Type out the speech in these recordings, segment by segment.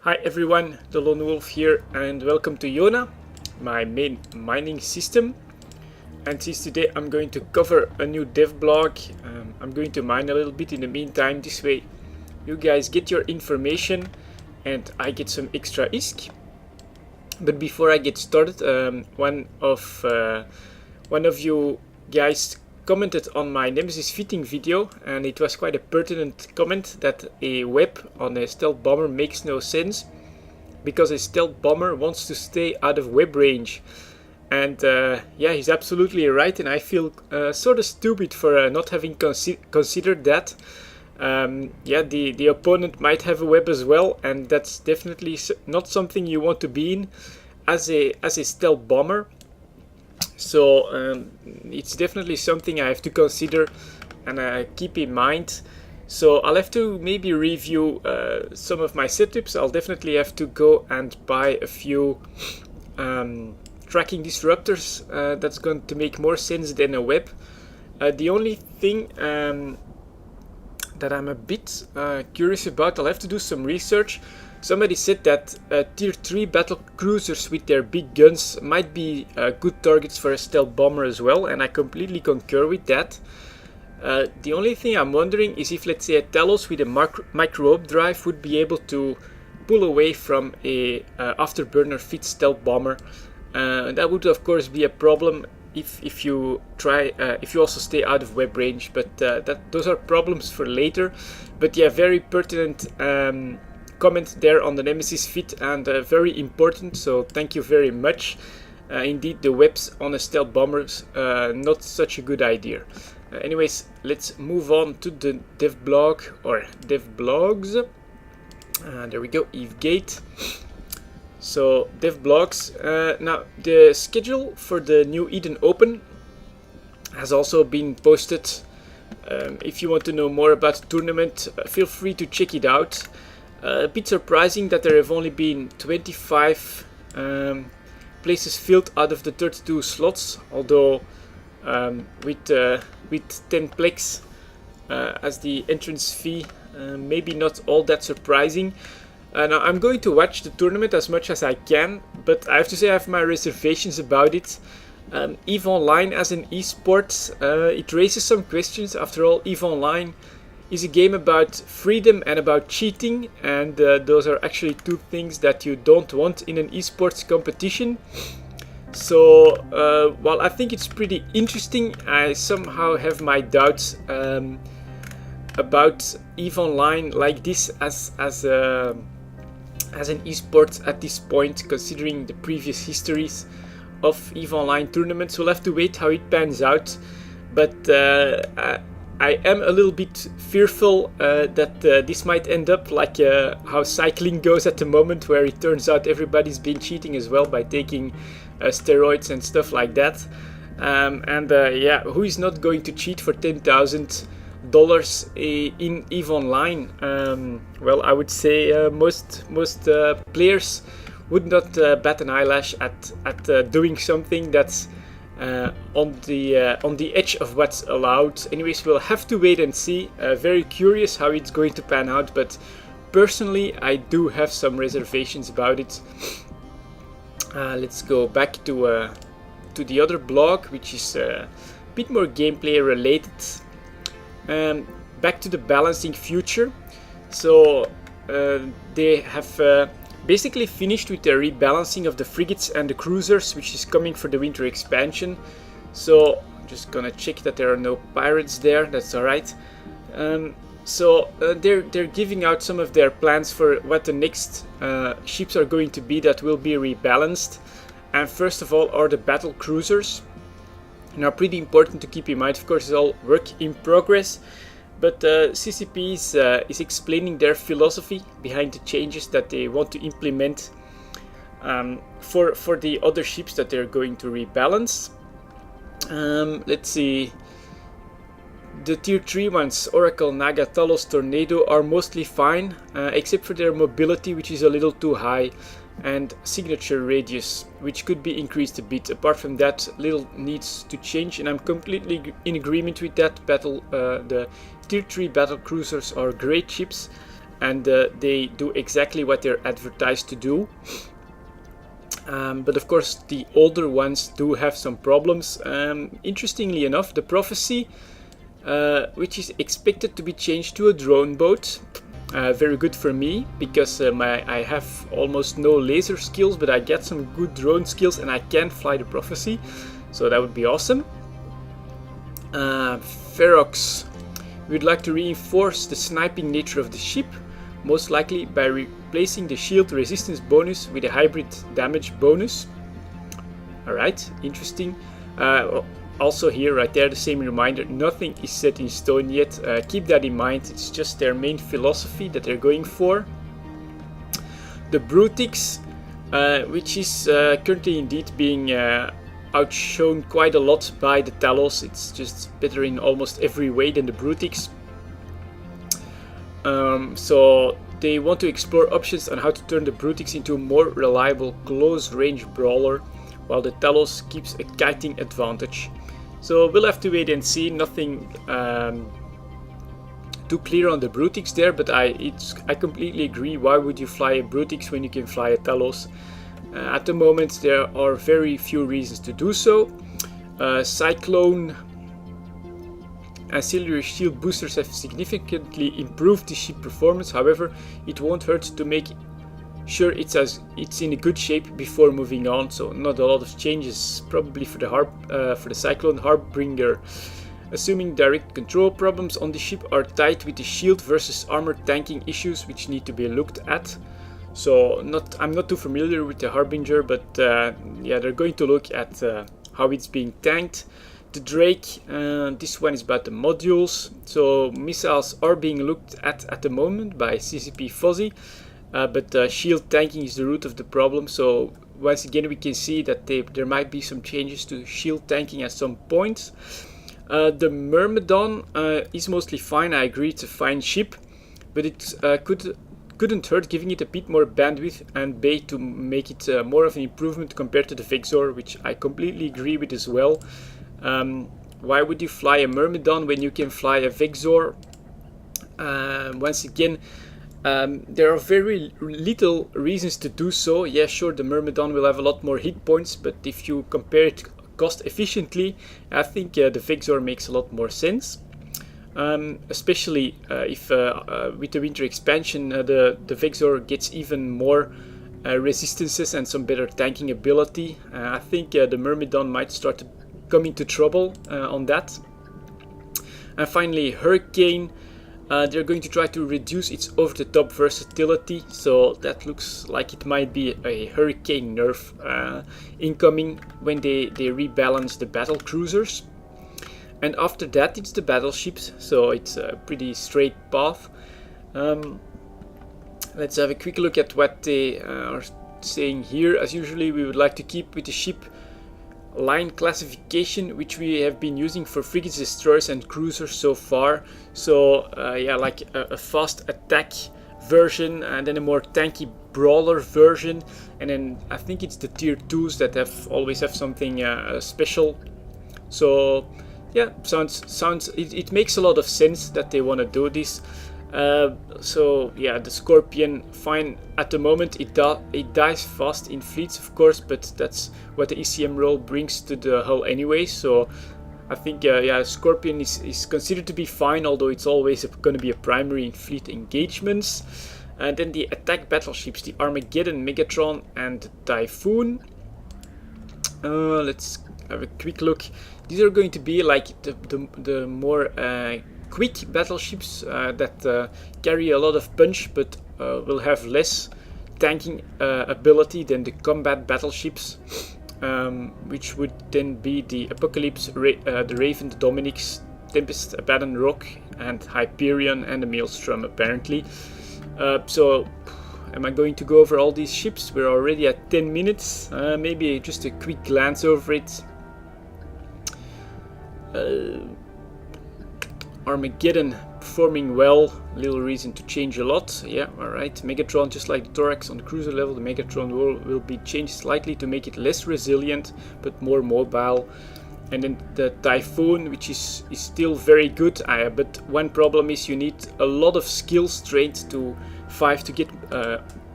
Hi everyone, the Lone Wolf here and welcome to Yona, my main mining system. And since today I'm going to cover a new dev blog, I'm going to mine a little bit in the meantime. This way you guys get your information and I get some extra ISK. But before I get started, one of you guys commented on my Nemesis fitting video, and it was quite a pertinent comment that a web on a stealth bomber makes no sense because a stealth bomber wants to stay out of web range. And yeah, he's absolutely right, and I feel sort of stupid for not having considered that. Yeah, the opponent might have a web as well, and that's definitely not something you want to be in as a stealth bomber. So it's definitely something I have to consider and keep in mind. So I'll have to maybe review some of my setups. I'll definitely have to go and buy a few tracking disruptors. That's going to make more sense than a web. The only thing that I'm a bit curious about, I'll have to do some research. Somebody said that tier 3 battle cruisers with their big guns might be good targets for a stealth bomber as well, and I completely concur with that. The only thing I'm wondering is if, let's say, a Talos with a micro-op drive would be able to pull away from a afterburner fit stealth bomber. That would of course be a problem if you also stay out of web range, but those are problems for later. But yeah, very pertinent comment there on the Nemesis fit, and very important, so thank you very much. Indeed, the webs on a stealth bomber not such a good idea. Anyways, let's move on to the dev blog or dev blogs. There we go, Eve Gate. So dev blogs. Now the schedule for the new Eden Open has also been posted. If you want to know more about the tournament, feel free to check it out. A bit surprising that there have only been 25 places filled out of the 32 slots, although with 10 plex as the entrance fee, maybe not all that surprising. Now I'm going to watch the tournament as much as I can, but I have to say I have my reservations about it. EVE Online as an esport, it raises some questions. After all, EVE Online is a game about freedom and about cheating, and those are actually two things that you don't want in an esports competition. So while I think it's pretty interesting, I somehow have my doubts about EVE Online like this as an esport at this point, considering the previous histories of EVE Online tournaments. We'll have to wait how it pans out, but I am a little bit fearful that this might end up like how cycling goes at the moment, where it turns out everybody's been cheating as well by taking steroids and stuff like that. Yeah, who is not going to cheat for $10,000 in EVE Online? Well, I would say most players would not bat an eyelash at doing something that's on the edge of what's allowed. Anyways, we'll have to wait and see. Very curious how it's going to pan out, but personally I do have some reservations about it. Let's go back to the other blog, which is a bit more gameplay related. Back to the balancing future. So they have basically finished with the rebalancing of the frigates and the cruisers, which is coming for the winter expansion. So I'm just gonna check that there are no pirates there. That's all right. So they're giving out some of their plans for what the next ships are going to be that will be rebalanced. And first of all are the battle cruisers. Now, pretty important to keep in mind, of course, it's all work in progress. But CCP is explaining their philosophy behind the changes that they want to implement for the other ships that they're going to rebalance. Let's see. The tier 3 ones, Oracle, Naga, Talos, Tornado, are mostly fine, except for their mobility, which is a little too high, and signature radius, which could be increased a bit. Apart from that, little needs to change, and I'm completely in agreement with that. The tier 3 battle cruisers are great ships, and they do exactly what they're advertised to do. But of course the older ones do have some problems. Interestingly enough, the Prophecy, which is expected to be changed to a drone boat, very good for me, because I have almost no laser skills, but I get some good drone skills and I can fly the Prophecy, so that would be awesome. Ferox, we'd like to reinforce the sniping nature of the ship, most likely by replacing the shield resistance bonus with a hybrid damage bonus. Alright, interesting. Also here, right there, the same reminder, nothing is set in stone yet. Keep that in mind, it's just their main philosophy that they're going for. The Brutix, which is currently indeed being outshone quite a lot by the Talos. It's just better in almost every way than the Brutix. So they want to explore options on how to turn the Brutix into a more reliable close-range brawler, while the Talos keeps a kiting advantage. So we'll have to wait and see. Nothing too clear on the Brutix there, but I completely agree. Why would you fly a Brutix when you can fly a Talos? At the moment there are very few reasons to do so. Cyclone ancillary shield boosters have significantly improved the ship performance. However, it won't hurt to make sure it's in a good shape before moving on. So not a lot of changes probably for the Cyclone Harbinger. Assuming direct control problems on the ship are tied with the shield versus armor tanking issues, which need to be looked at. So I'm not too familiar with the Harbinger, but yeah, they're going to look at how it's being tanked. The Drake, this one is about the modules. So missiles are being looked at the moment by CCP Fuzzy, but shield tanking is the root of the problem. So once again we can see that there might be some changes to shield tanking at some point. The Myrmidon is mostly fine. I agree, it's a fine ship, but it couldn't hurt giving it a bit more bandwidth and bay to make it more of an improvement compared to the Vexor, which I completely agree with as well. Why would you fly a Myrmidon when you can fly a Vexor? Once again, there are very little reasons to do so. Yeah, sure, the Myrmidon will have a lot more hit points, but if you compare it cost efficiently, I think the Vexor makes a lot more sense. Especially if with the winter expansion the Vexor gets even more resistances and some better tanking ability. I think the Myrmidon might start to come into trouble on that. And finally, Hurricane. They're going to try to reduce its over-the-top versatility, so that looks like it might be a Hurricane nerf incoming when they rebalance the battle cruisers. And after that it's the battleships, so it's a pretty straight path. Let's have a quick look at what they are saying here. As usually, we would like to keep with the ship line classification, which we have been using for frigates, destroyers and cruisers so far. So yeah, like a fast attack version, and then a more tanky brawler version, and then I think it's the tier 2s that always have something special. So yeah, it makes a lot of sense that they want to do this. So yeah, the Scorpion, fine at the moment. It dies fast in fleets, of course, but that's what the ECM role brings to the hull anyway. So I think yeah, Scorpion is considered to be fine, although it's always going to be a primary in fleet engagements. And then the attack battleships, the Armageddon, Megatron and Typhoon. Let's have a quick look. These are going to be like the more quick battleships that carry a lot of punch, but will have less tanking ability than the combat battleships, which would then be the Apocalypse, the Raven, the Dominix, Tempest, Abaddon Rock, and Hyperion, and the Maelstrom apparently. So am I going to go over all these ships? We're already at 10 minutes. Maybe just a quick glance over it. Armageddon performing well, little reason to change a lot. Yeah, alright. Megatron, just like the Thorax on the cruiser level, the Megatron will be changed slightly to make it less resilient but more mobile. And then the Typhoon, which is still very good, but one problem is you need a lot of skills trained to 5 to get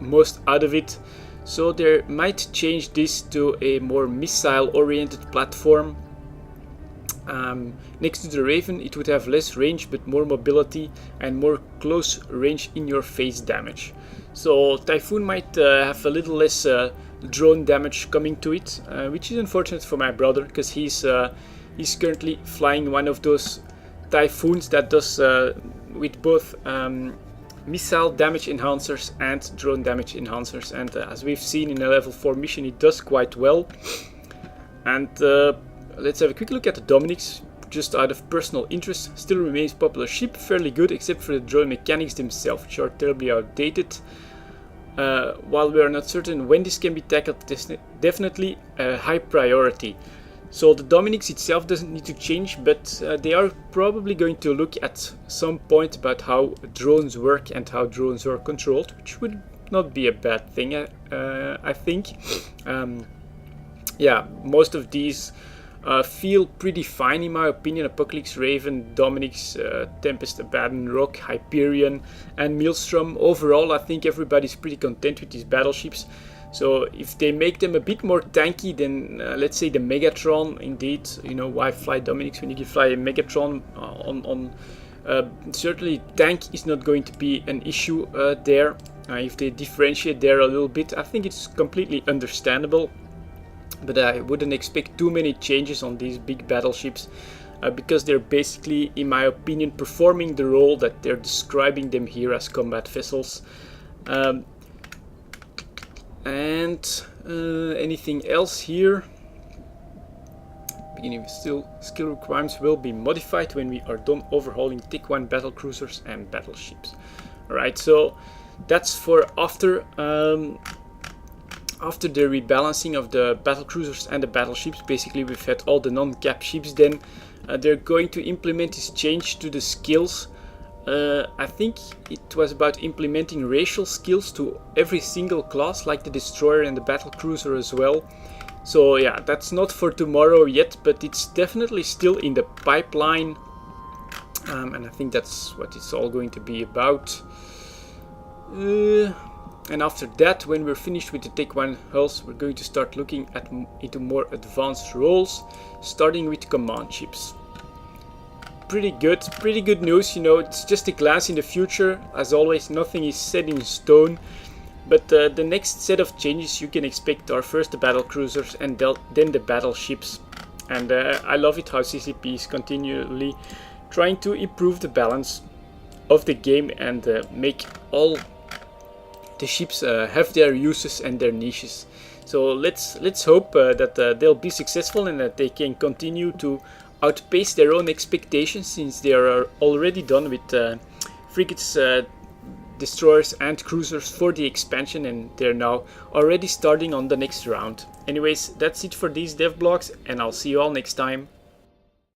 most out of it. So they might change this to a more missile-oriented platform. Next to the Raven, it would have less range but more mobility and more close range in your face damage. So Typhoon might have a little less drone damage coming to it, which is unfortunate for my brother, because he's currently flying one of those Typhoons that does with both missile damage enhancers and drone damage enhancers, and as we've seen in a level 4 mission, it does quite well. And let's have a quick look at the Dominics, just out of personal interest. Still remains popular ship, fairly good except for the drone mechanics themselves, which are terribly outdated. While we are not certain when this can be tackled, definitely a high priority. So the Dominics itself doesn't need to change, but they are probably going to look at some point about how drones work and how drones are controlled, which would not be a bad thing, I think. Yeah, most of these feel pretty fine in my opinion. Apocalypse, Raven, Dominic's, Tempest, Abaddon, Rock, Hyperion and Maelstrom. Overall, I think everybody's pretty content with these battleships. So if they make them a bit more tanky than, let's say, the Megatron, indeed, you know, why fly Dominic's when you can fly a Megatron certainly tank is not going to be an issue there. If they differentiate there a little bit, I think it's completely understandable. But I wouldn't expect too many changes on these big battleships because they're basically, in my opinion, performing the role that they're describing them here as combat vessels. Anything else here? Beginning with skill requirements will be modified when we are done overhauling Tick 1 battlecruisers and battleships. Alright, so that's for after the rebalancing of the battlecruisers and the battleships. Basically, we've had all the non-cap ships. Then they're going to implement this change to the skills. I think it was about implementing racial skills to every single class, like the destroyer and the battlecruiser as well. So yeah, that's not for tomorrow yet, but it's definitely still in the pipeline, and I think that's what it's all going to be about. And after that, when we're finished with the Take 1 hulls, we're going to start looking into more advanced roles, starting with command ships. Pretty good news, you know, it's just a glance in the future. As always, nothing is set in stone, but the next set of changes you can expect are first the battlecruisers and then the battleships. And I love it how CCP is continually trying to improve the balance of the game and make all the ships have their uses and their niches. So let's hope that they'll be successful and that they can continue to outpace their own expectations, since they are already done with frigates, destroyers and cruisers for the expansion, and they're now already starting on the next round. Anyways, that's it for these dev blogs, and I'll see you all next time.